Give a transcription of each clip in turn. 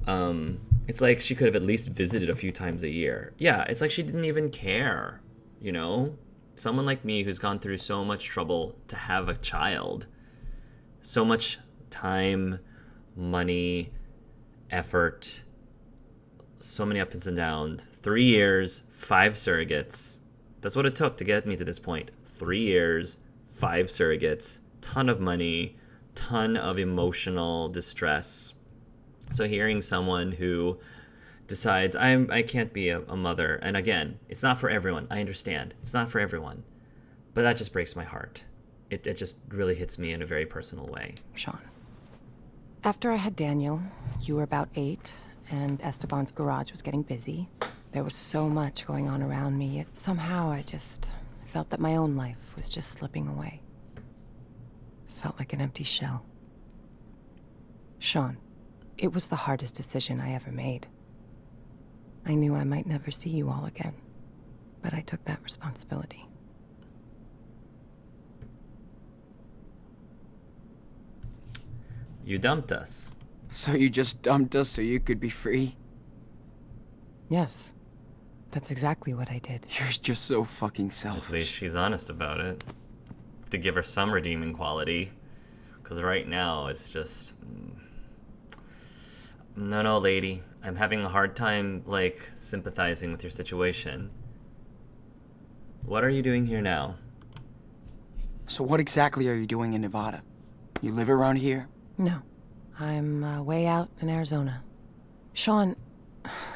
It's like she could have at least visited a few times a year. Yeah, it's like she didn't even care, you know? Someone like me who's gone through so much trouble to have a child, so much time, money, effort, so many ups and downs. 3 years, 5 surrogates. That's what it took to get me to this point. 3 years, 5 surrogates, ton of money, ton of emotional distress. So hearing someone who decides I can't be a mother, and again, it's not for everyone. I understand it's not for everyone, but that just breaks my heart. It just really hits me in a very personal way. Sean, after I had Daniel, you were about 8, and Esteban's garage was getting busy. There was so much going on around me, yet somehow I just felt that my own life was just slipping away. Felt like an empty shell. Sean, it was the hardest decision I ever made. I knew I might never see you all again, but I took that responsibility. You dumped us. So you just dumped us so you could be free? Yes, that's exactly what I did. You're just so fucking At least selfish. she's honest about it. To give her some redeeming quality. Because right now, it's just... No, lady. I'm having a hard time, like, sympathizing with your situation. What are you doing here now? So what exactly are you doing in Nevada? You live around here? No, I'm way out in Arizona. Sean,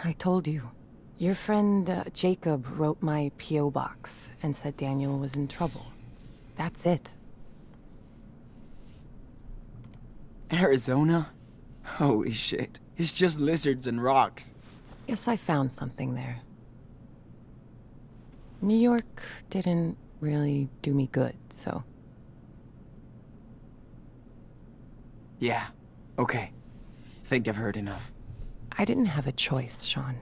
I told you. Your friend Jacob wrote my P.O. box and said Daniel was in trouble. That's it. Arizona? Holy shit. It's just lizards and rocks. Guess I found something there. New York didn't really do me good, so... Yeah, okay. Think I've heard enough. I didn't have a choice, Sean.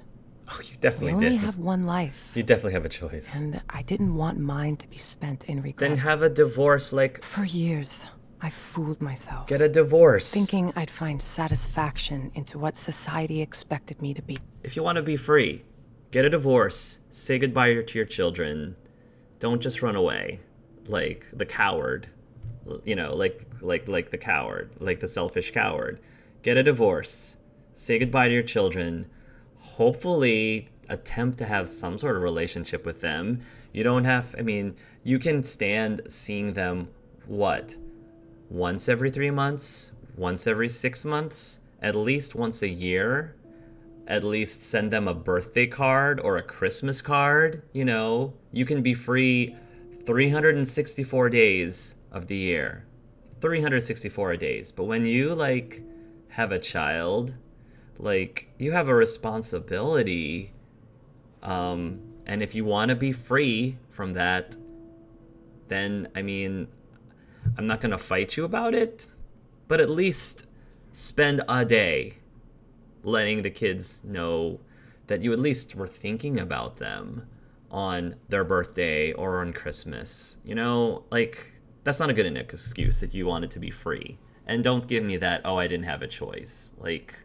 Oh, you We definitely only did. have one life, You definitely have a choice. and I didn't want mine to be spent in regrets. Then have a divorce, like... For years, I fooled myself. Get a divorce. Thinking I'd find satisfaction into what society expected me to be. If you want to be free, get a divorce. Say goodbye to your children. Don't just run away. Like the coward. You know, like the coward. Like the selfish coward. Get a divorce. Say goodbye to your children. Hopefully attempt to have some sort of relationship with them. You don't have, I mean, you can stand seeing them, what? Once every 3 months? Once every 6 months? At least once a year? At least send them a birthday card or a Christmas card? You know, you can be free 364 days of the year. 364 days. But when you, like, have a child, like, you have a responsibility. And if you want to be free from that, then, I mean, I'm not going to fight you about it, but at least spend a day letting the kids know that you at least were thinking about them on their birthday or on Christmas. You know, like, that's not a good enough excuse that you wanted to be free. And don't give me that, oh, I didn't have a choice. Like,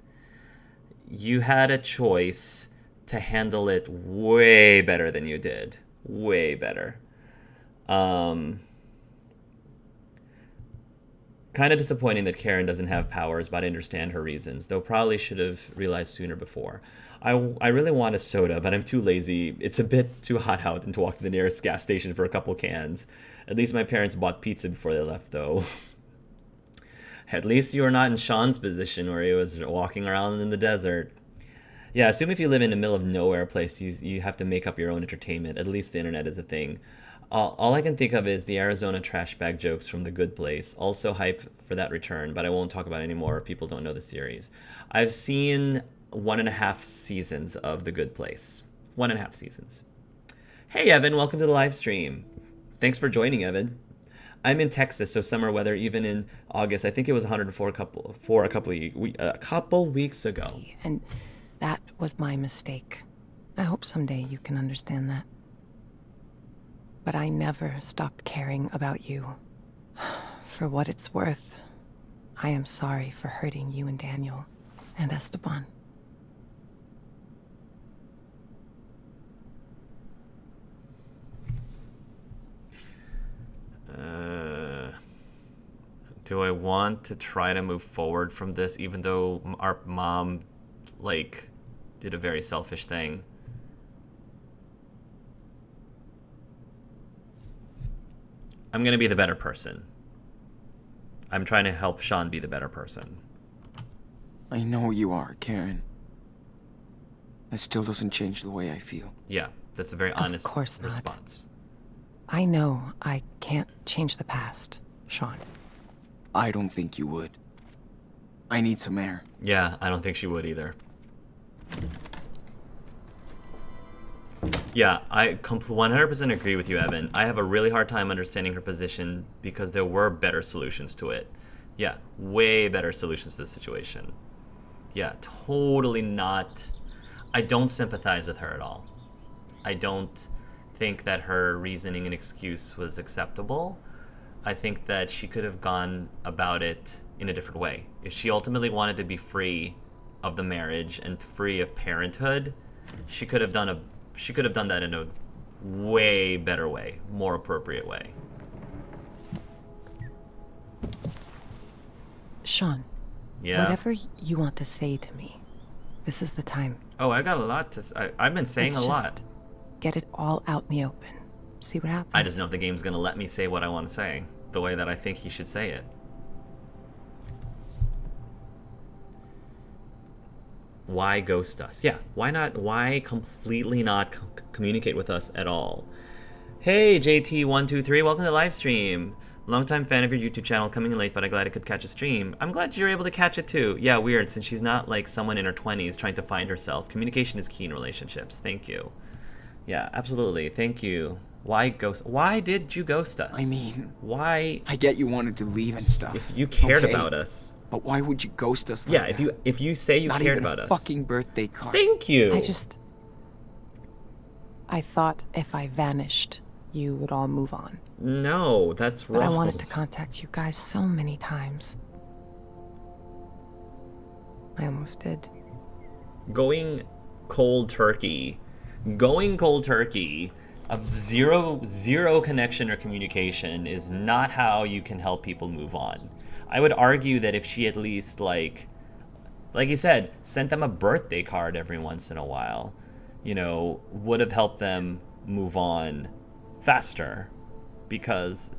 you had a choice to handle it way better than you did. Way better. Kind of disappointing that Karen doesn't have powers, but I understand her reasons, though probably should have realized sooner before. I really want a soda, but I'm too lazy. It's a bit too hot out and to walk to the nearest gas station for a couple cans. At least my parents bought pizza before they left, though. At least you are not in Sean's position where he was walking around in the desert. Yeah, assume if you live in the middle of nowhere place, you have to make up your own entertainment. At least the internet is a thing. All I can think of is the Arizona trash bag jokes from The Good Place. Also hype for that return, but I won't talk about it anymore if people don't know the series. I've seen 1.5 seasons of The Good Place. 1.5 seasons. Hey, Evan, welcome to the live stream. Thanks for joining, Evan. I'm in Texas, so summer weather, even in August. I think it was 104 a couple weeks ago. And that was my mistake. I hope someday you can understand that. But I never stopped caring about you. For what it's worth, I am sorry for hurting you and Daniel and Esteban. Do I want to try to move forward from this, even though our mom, like, did a very selfish thing? I'm gonna be the better person. I'm trying to help Sean be the better person. I know you are, Karen. That still doesn't change the way I feel. Yeah, that's a very honest course not. response. I know I can't change the past, Sean. I don't think you would. I need some air. Yeah, I don't think she would either. Yeah, I 100% agree with you, Evan. I have a really hard time understanding her position because there were better solutions to it. Yeah, way better solutions to the situation. Yeah, totally not. I don't sympathize with her at all. I don't think that her reasoning and excuse was acceptable. I think that she could have gone about it in a different way. If she ultimately wanted to be free of the marriage and free of parenthood, she could have done that in a way better way, more appropriate way. Sean, Yeah. whatever you want to say to me, this is the time. Oh, I got a lot to. I've been saying Let's a lot. just get it all out in the open. See what happens. I just know if the game's gonna let me say what I want to say, the way that I think he should say it. Why ghost us? Yeah, why not? Why completely not communicate with us at all? Hey, JT123, welcome to the live stream. Longtime fan of your YouTube channel, coming in late, but I'm glad I could catch a stream. I'm glad you're able to catch it too. Yeah, weird, since she's not like someone in her 20s trying to find herself. Communication is key in relationships. Thank you. Yeah, absolutely. Thank you. Why ghost? Why did you ghost us? I mean, why? I get you wanted to leave and stuff. If you cared okay, about us. But why would you ghost us like Yeah, that? if you say you Not cared even about a us. fucking birthday card. Thank you. I thought if I vanished, you would all move on. No, that's But wrong. I wanted to contact you guys so many times. I almost did. Going cold turkey of zero connection or communication is not how you can help people move on. I would argue that if she at least like you said, sent them a birthday card every once in a while, you know, would have helped them move on faster. Because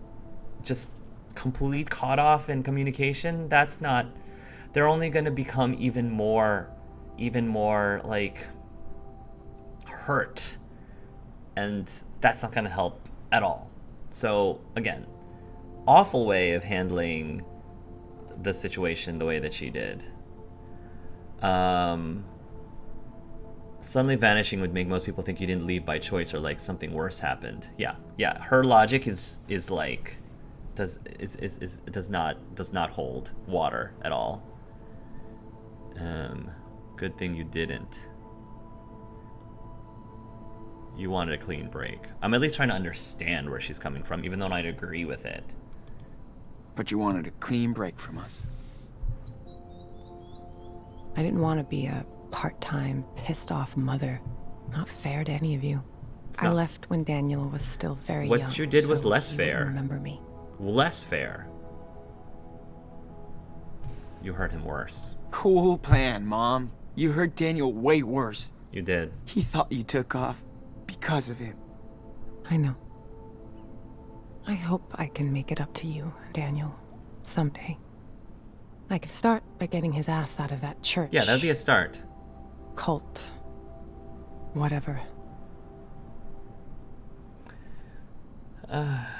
just complete cut off in communication, that's not, they're only going to become even more like hurt, and that's not going to help at all. So again, awful way of handling the situation the way that she did. Suddenly vanishing would make most people think you didn't leave by choice or like something worse happened. Yeah. Her logic is like does not hold water at all. Good thing you didn't. You wanted a clean break. I'm at least trying to understand where she's coming from, even though I'd agree with it. But you wanted a clean break from us. I didn't want to be a part-time, pissed-off mother. Not fair to any of you. I left when Daniel was still very young. What you did was so less he fair. wouldn't remember me. Less fair. You hurt him worse. Cool plan, Mom. You hurt Daniel way worse. You did. He thought you took off because of him. I know. I hope I can make it up to you, Daniel, someday. I can start by getting his ass out of that church. Yeah, that'd be a start. Cult. Whatever.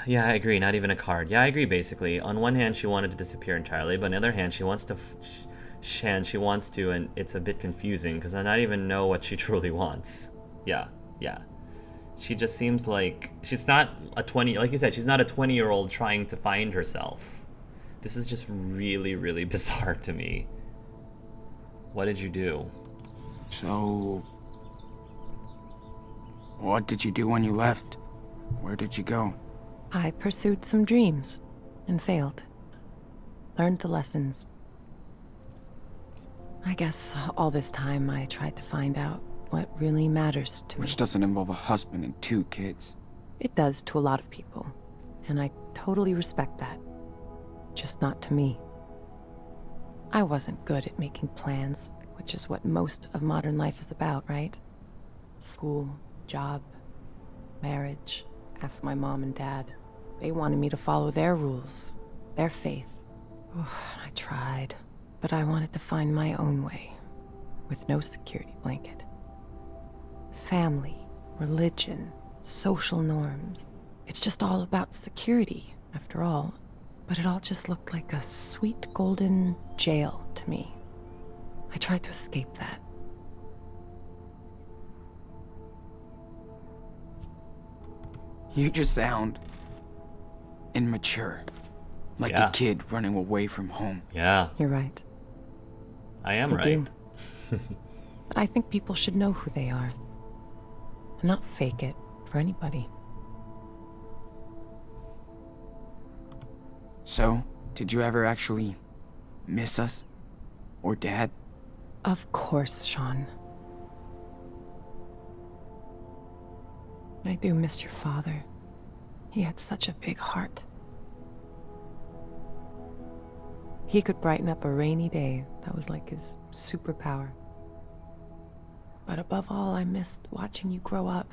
Yeah, I agree. Not even a card. Yeah, I agree. Basically, on one hand, she wanted to disappear entirely, but on the other hand, she wants to, and it's a bit confusing because I not even know what she truly wants. Yeah. She just seems like she's not a 20. Like you said, she's not a 20-year-old trying to find herself. This is just really, really bizarre to me. What did you do? So, what did you do when you left? Where did you go? I pursued some dreams and failed. Learned the lessons. I guess all this time I tried to find out what really matters to me. Which doesn't involve a husband and 2 kids. It does to a lot of people, and I totally respect that. just not to me. I wasn't good at making plans, which is what most of modern life is about, right? School, job, marriage. Ask my mom and dad. They wanted me to follow their rules, their faith. I tried, but I wanted to find my own way, with no security blanket. Family, religion, social norms. It's just all about security, after all. But it all just looked like a sweet golden jail to me. I tried to escape that. You just sound immature. Like Yeah. a kid running away from home. Yeah, You're right. I am I do. right. But I think people should know who they are. And not fake it for anybody. So, did you ever actually miss us? Or Dad? Of course, Sean. I do miss your father. He had such a big heart. He could brighten up a rainy day. That was like his superpower. But above all, I missed watching you grow up.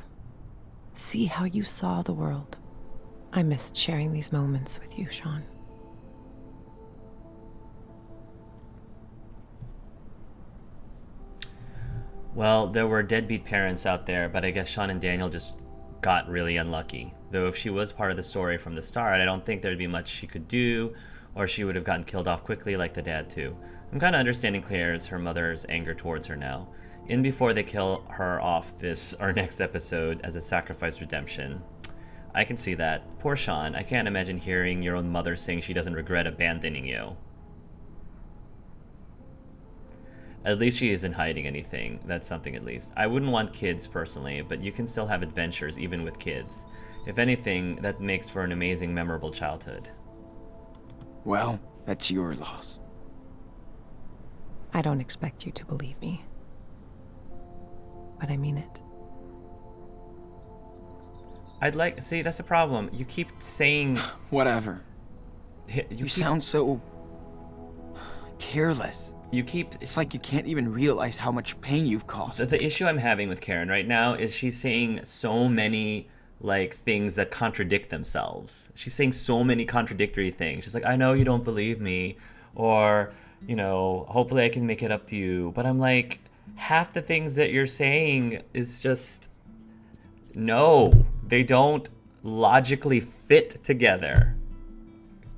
See how you saw the world. I missed sharing these moments with you, Sean. Well, there were deadbeat parents out there, but I guess Sean and Daniel just got really unlucky. Though if she was part of the story from the start, I don't think there'd be much she could do, or she would have gotten killed off quickly like the dad too. I'm kind of understanding Claire's, her mother's anger towards her now. In before they kill her off this, our next episode, as a sacrifice redemption. I can see that. Poor Sean, I can't imagine hearing your own mother saying she doesn't regret abandoning you. At least she isn't hiding anything. That's something at least. I wouldn't want kids personally, but you can still have adventures even with kids. If anything, that makes for an amazing, memorable childhood. Well, that's your loss. I don't expect you to believe me. But I mean it. See, that's the problem. You keep saying... Whatever. You You keep, sound so careless. You keep... It's like you can't even realize how much pain you've caused. The issue I'm having with Karen right now is she's saying so many, like, things that contradict themselves. She's saying so many contradictory things. She's like, I know you don't believe me, or, you know, hopefully I can make it up to you. But I'm like, half the things that you're saying is just... No, they don't logically fit together.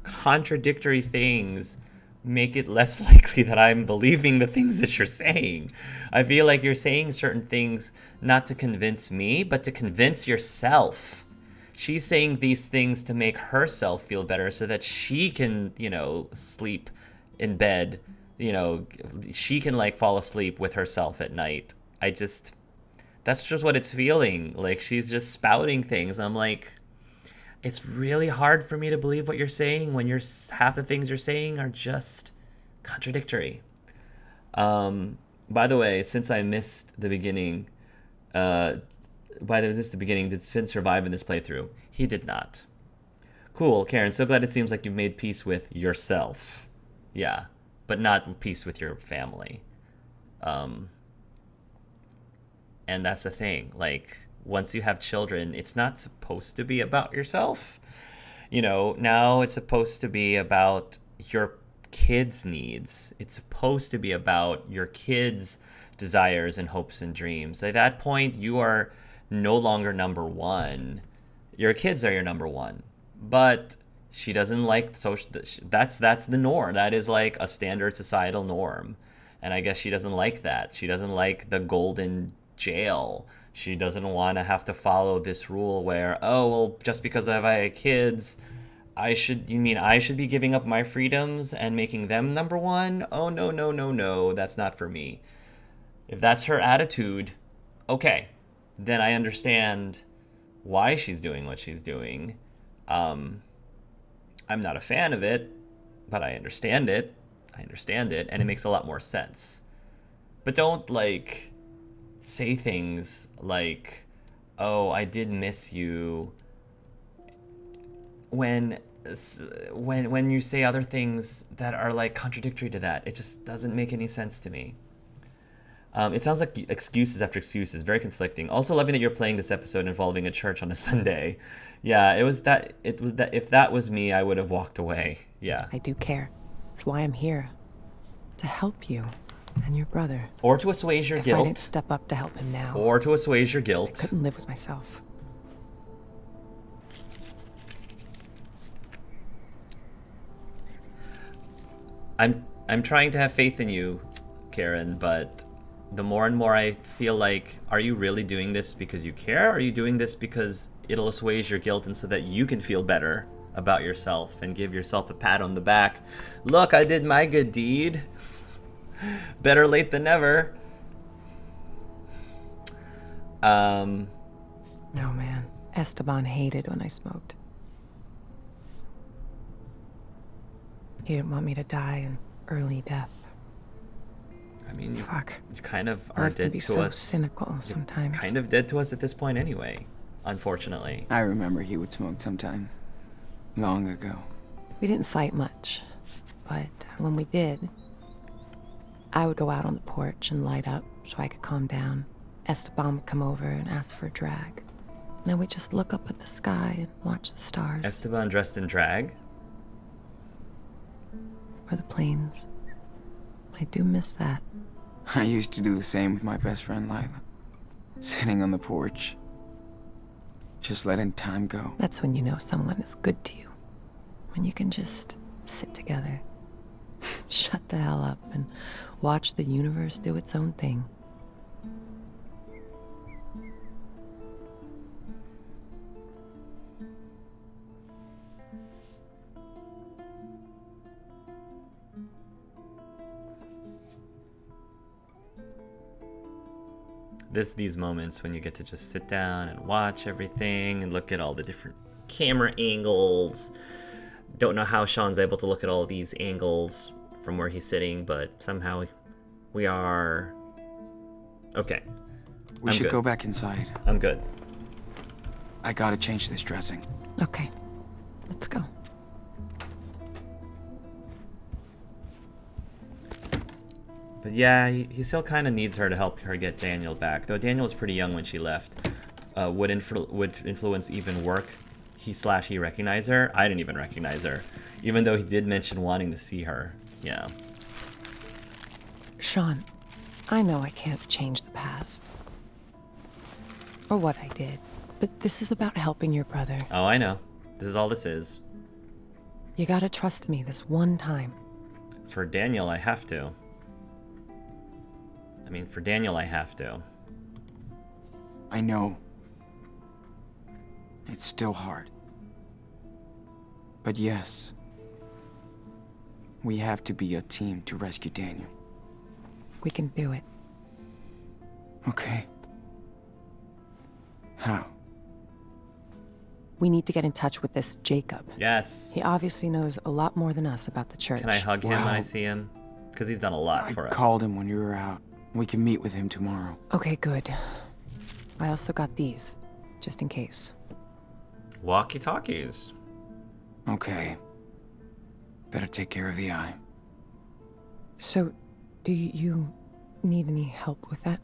Contradictory things make it less likely that I'm believing the things that you're saying. I feel like you're saying certain things not to convince me, but to convince yourself. She's saying these things to make herself feel better so that she can, you know, sleep in bed. You know, she can, like, fall asleep with herself at night. That's just what it's feeling. Like, she's just spouting things. I'm like, it's really hard for me to believe what you're saying when half the things you're saying are just contradictory. By the way, since I missed the beginning, did Finn survive in this playthrough? He did not. Cool, Karen, so glad it seems like you've made peace with yourself. Yeah, but not peace with your family. And that's the thing, like, once you have children, it's not supposed to be about yourself. You know, now it's supposed to be about your kids' needs. It's supposed to be about your kids' desires and hopes and dreams. At that point, you are no longer number one. Your kids are your number one. But she doesn't like social... That's the norm. That is like a standard societal norm. And I guess she doesn't like that. She doesn't like the golden jail. She doesn't want to have to follow this rule where, oh, well, just because I have kids, you mean I should be giving up my freedoms and making them number one? Oh, no, that's not for me. If that's her attitude, okay, then I understand why she's doing what she's doing. I'm not a fan of it, but I understand it. And it makes a lot more sense. But don't, like, say things like, oh, I did miss you, when when you say other things that are like contradictory to that, it just doesn't make any sense to me. It sounds like excuses after excuses, very conflicting. Also, loving that you're playing this episode involving a church on a Sunday. Yeah, it was that. It was that. If that was me, I would have walked away. Yeah. I do care. It's why I'm here. To help you and your brother. Or to assuage your If I didn't guilt. step up to help him now, Or to assuage your I guilt. couldn't live with myself. I'm trying to have faith in you, Karen, but the more and more I feel like, are you really doing this because you care? Or are you doing this because it'll assuage your guilt and so that you can feel better about yourself and give yourself a pat on the back? Look, I did my good deed. Better late than never. No, man. Esteban hated when I smoked. He didn't want me to die an early death. I mean, Fuck. you kind of are Life can dead be to so us. cynical sometimes. Kind of dead to us at this point anyway, unfortunately. I remember he would smoke sometimes. Long ago. We didn't fight much, but when we did, I would go out on the porch and light up so I could calm down. Esteban would come over and ask for a drag. And then we'd just look up at the sky and watch the stars Esteban dressed in drag? or the planes. I do miss that. I used to do the same with my best friend Lila. Sitting on the porch. Just letting time go. That's when you know someone is good to you. When you can just sit together, shut the hell up, and watch the universe do its own thing. These moments when you get to just sit down and watch everything and look at all the different camera angles. Don't know how Sean's able to look at all these angles from where he's sitting, but somehow we are. Okay, We I'm should good. go back inside. I'm good. I gotta change this dressing. Okay, let's go. But yeah, he still kind of needs her to help her get Daniel back. Though Daniel was pretty young when she left. Would influence even work? He recognize her? I didn't even recognize her. Even though he did mention wanting to see her. Yeah. Sean, I know I can't change the past. Or what I did. But this is about helping your brother. Oh, I know. This is all this is. You gotta trust me this one time. For Daniel, I have to. I mean, for Daniel, I have to. I know. It's still hard. But yes. We have to be a team to rescue Daniel. We can do it. Okay. How? We need to get in touch with this Jacob. Yes. He obviously knows a lot more than us about the church. Can I hug him when I Wow. see him? Because he's done a lot I for us. called him when you were out. We can meet with him tomorrow. Okay, good. I also got these, just in case. Walkie-talkies. Okay. Better take care of the eye. So, do you need any help with that?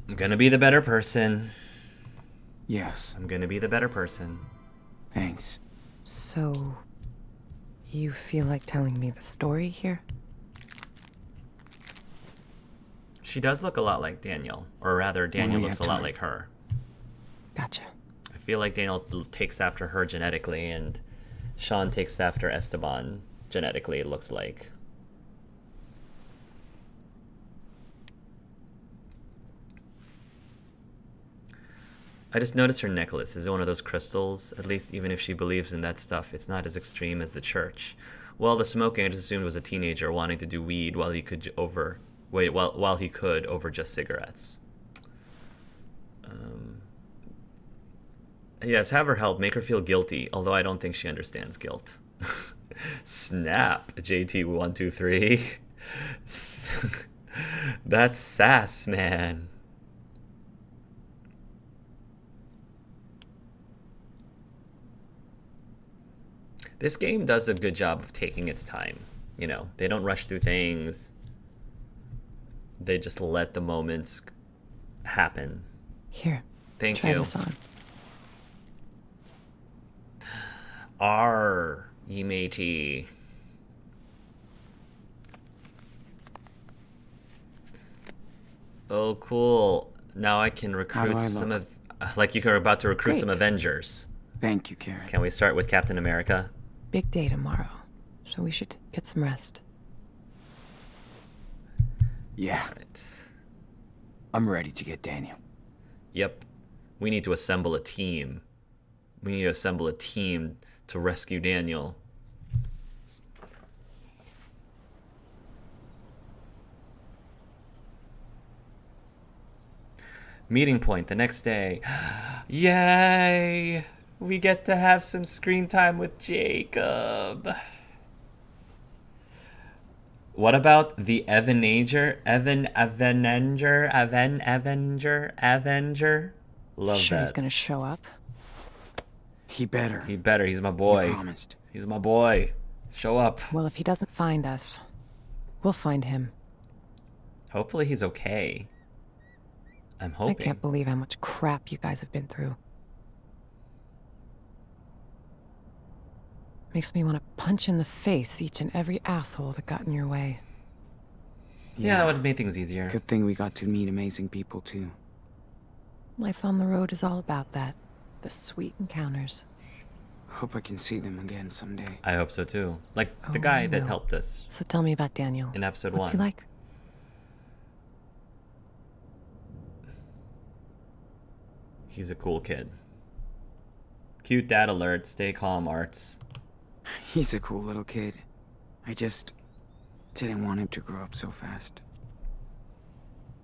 I'm gonna be the better person. Yes. I'm gonna be the better person. Thanks. So, you feel like telling me the story here? She does look a lot like Daniel. Or rather, Daniel we looks a have lot time. like her. Gotcha. I feel like Daniel takes after her genetically, and Sean takes after Esteban genetically, it looks like. I just noticed her necklace is one of those crystals. At least even if she believes in that stuff, it's not as extreme as the church. Well, the smoking I just assumed was a teenager wanting to do weed while he could while he could over just cigarettes. Yes, have her help. Make her feel guilty, although I don't think she understands guilt. Snap, JT123. That's sass, man. This game does a good job of taking its time. You know, they don't rush through things. They just let the moments happen. Here, Thank try you. this on. Ye matey. Oh, cool. Now I can do recruit I some look? of... Like you're about to recruit some Great. Avengers. Thank you, Karen. Can we start with Captain America? Big day tomorrow, so we should get some rest. Yeah, Right. I'm ready to get Daniel. Yep. We need to assemble a team. We need to assemble a team to rescue Daniel. Meeting point the next day. Yay! We get to have some screen time with Jacob. What about the Avenger? Avenger? Love Sure that. he's gonna show up? He better. He better. He's my He boy. promised. He's my boy. Show up. Well, if he doesn't find us, we'll find him. Hopefully he's okay. I'm I hoping. can't believe how much crap you guys have been through. Makes me want to punch in the face each and every asshole that got in your way. Yeah, that would have made things easier. Good thing we got to meet amazing people, too. Life on the road is all about that. The sweet encounters. Hope I can see them again someday. I hope so too. Like the Oh, guy I that will. helped us So tell me about Daniel. in episode What's 1. he like? He's a cool kid. Cute dad alert. Stay calm, Arts. He's a cool little kid. I just didn't want him to grow up so fast.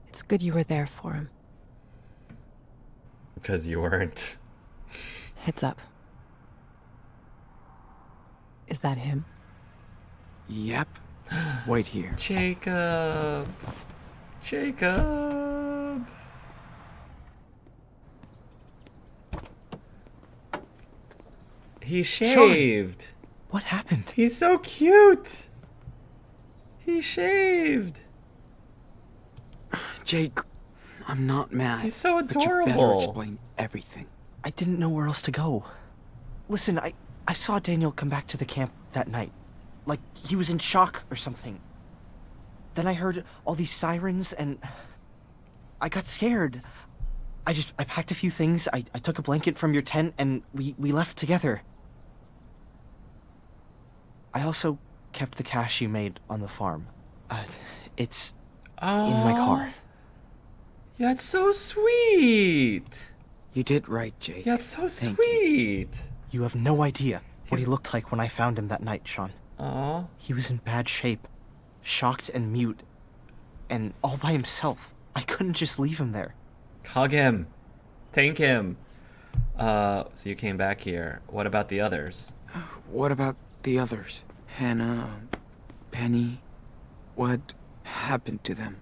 It's good you were there for him. Because you weren't. Heads up. Is that him? Yep. Wait here. Jacob. Jacob. He shaved. What happened? He's so cute. He shaved. Jake, I'm not mad. He's so But you better adorable. explain everything. I didn't know where else to go. Listen, I saw Daniel come back to the camp that night. Like he was in shock or something. Then I heard all these sirens and I got scared. I packed a few things, I took a blanket from your tent and we left together. I also kept the cash you made on the farm. It's in my car. Yeah, it's so sweet. You did right, Jake. Yeah, it's so Thank sweet. You have no idea what he looked like when I found him that night, Sean. Aw. He was in bad shape, shocked and mute, and all by himself. I couldn't just leave him there. Hug him. Thank him. So you came back here. What about the others? What about the others? Hannah, Penny, what happened to them?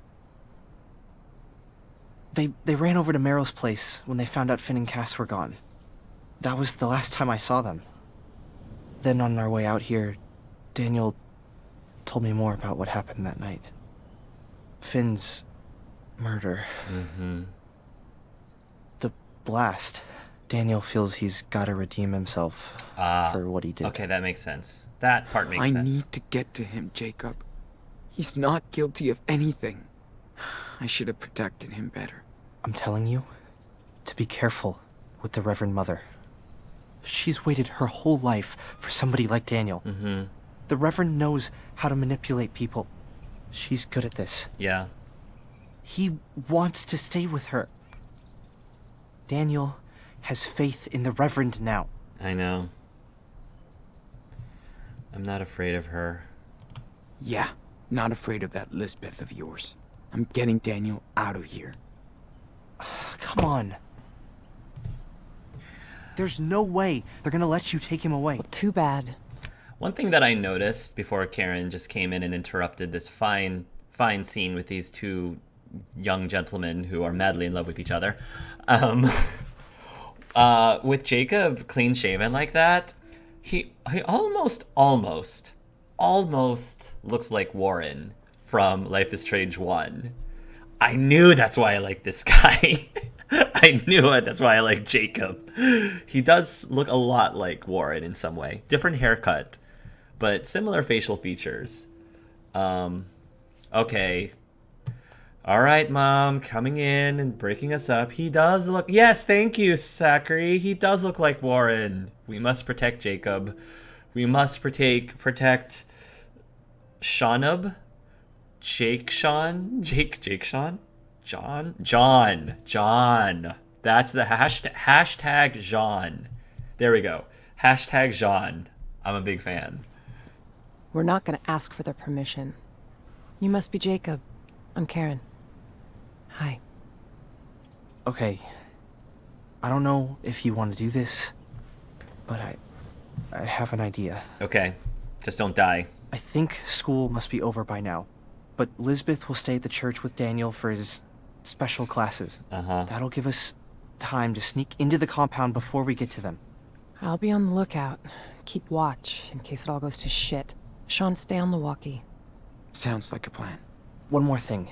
They ran over to Meryl's place when they found out Finn and Cass were gone. That was the last time I saw them. Then on our way out here, Daniel told me more about what happened that night. Finn's murder. Mm-hmm. The blast. Daniel feels he's gotta redeem himself for what he did. Okay, that makes sense. That part makes I sense. need to get to him, Jacob. He's not guilty of anything. I should have protected him better. I'm telling you to be careful with the Reverend Mother. She's waited her whole life for somebody like Daniel. Mm-hmm. The Reverend knows how to manipulate people. She's good at this. Yeah. He wants to stay with her. Daniel has faith in the Reverend now. I know. I'm not afraid of her. Yeah, not afraid of that Lisbeth of yours. I'm getting Daniel out of here. Come on. There's no way they're gonna let you take him away. Too bad. One thing that I noticed before Karen just came in and interrupted this fine scene with these two young gentlemen who are madly in love with each other. With Jacob clean shaven like that, He almost looks like Warren from Life is Strange 1. I knew that's why I like this guy. I knew it. That's why I like Jacob. He does look a lot like Warren in some way. Different haircut, but similar facial features. Okay. All right, Mom, coming in and breaking us up. He does look... Yes, thank you, Zachary. He does look like Warren. We must protect Jacob. We must protect Shaunub? Jake Sean? Jake Sean? John. That's the hashtag Jean. There we go. Hashtag Jean. I'm a big fan. We're not gonna ask for their permission. You must be Jacob. I'm Karen. Hi. Okay. I don't know if you want to do this, but I have an idea. Okay. Just don't die. I think school must be over by now, but Lisbeth will stay at the church with Daniel for his special classes. Uh-huh. That'll give us time to sneak into the compound before we get to them. I'll be on the lookout. Keep watch in case it all goes to shit. Sean, stay on the walkie. Sounds like a plan. One more thing.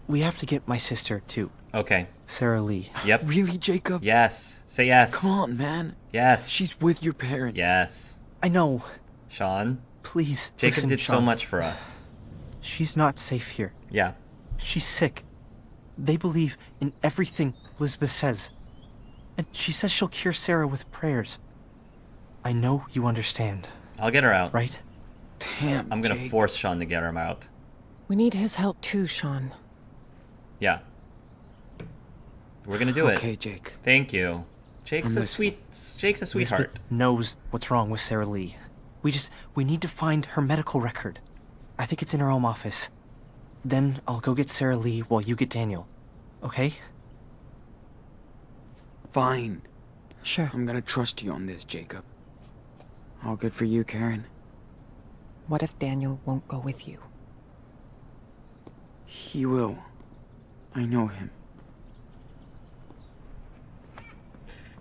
We have to get my sister, too. Okay. Sarah Lee. Yep. Really, Jacob? Yes. Say yes. Come on, man. Yes. She's with your parents. Yes. I know. Sean, Please, Jacob listen, did so Sean. much for us. She's not safe here. Yeah. She's sick. They believe in everything Lisbeth says. And she says she'll cure Sarah with prayers. I know you understand, I'll get her out. right? Damn, I'm gonna Jake. force Sean to get him out. We need his help too, Sean. Yeah. We're gonna do it. Okay, Jake. Thank you. Jake's I'm a sweetheart. Lisbeth knows what's wrong with Sarah Lee. We need to find her medical record. I think it's in her home office. Then I'll go get Sarah Lee while you get Daniel. Okay? Fine. Sure. I'm gonna trust you on this, Jacob. All good for you, Karen. What if Daniel won't go with you? He will. I know him.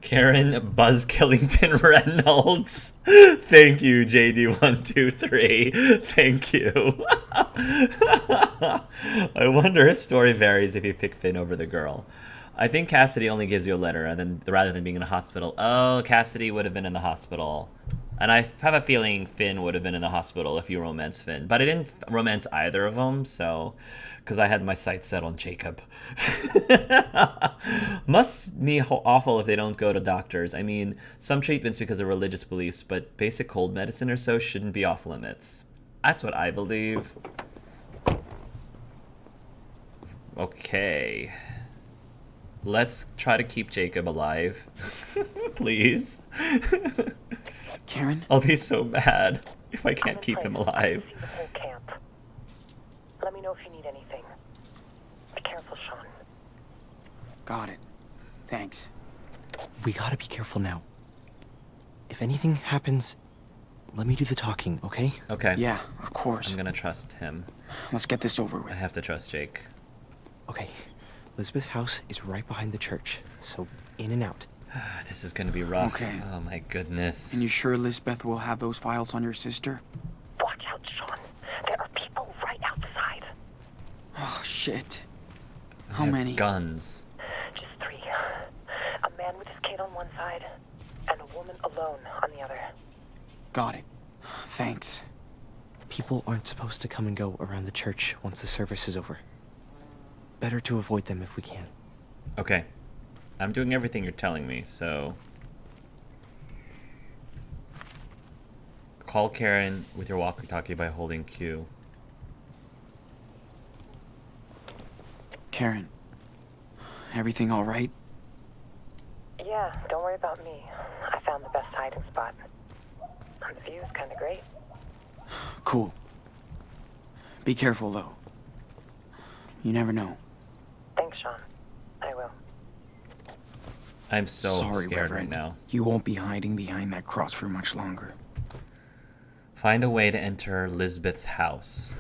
Karen Buzz Killington Reynolds. Thank you, JD123. Thank you. I wonder if story varies if you pick Finn over the girl. I think Cassidy only gives you a letter rather than being in a hospital. Oh, Cassidy would have been in the hospital. And I have a feeling Finn would have been in the hospital if you romance Finn. But I didn't romance either of them, so... Because I had my sights set on Jacob. Must be awful if they don't go to doctors. I mean, some treatments because of religious beliefs, but basic cold medicine or so shouldn't be off limits. That's what I believe. Okay. Let's try to keep Jacob alive. Please. Karen? I'll be so mad if I can't keep him alive. See the whole camp. Let me know if you need anything. Be careful, Sean. Got it. Thanks. We gotta be careful now. If anything happens, let me do the talking, okay? Okay. Yeah, of course. I'm gonna trust him. Let's get this over I with. have to trust Jake. Okay. Lisbeth's house is right behind the church, so in and out. This is gonna be rough. Okay. Oh my goodness. And you sure Lisbeth will have those files on your sister? Watch out, Sean. There are people right outside. Oh, shit. I How have many? Guns. Just 3. A man with his kid on one side, and a woman alone on the other. Got it. Thanks. People aren't supposed to come and go around the church once the service is over. Better to avoid them if we can. Okay. I'm doing everything you're telling me, so... Call Karen with your walkie-talkie by holding Q. Karen. Everything all right? Yeah, don't worry about me. I found the best hiding spot. The view is kind of great. Cool. Be careful, though. You never know. Thanks, Sean. I will. I'm so Sorry, scared Reverend. right now. You won't be hiding behind that cross for much longer. Find a way to enter Lisbeth's house.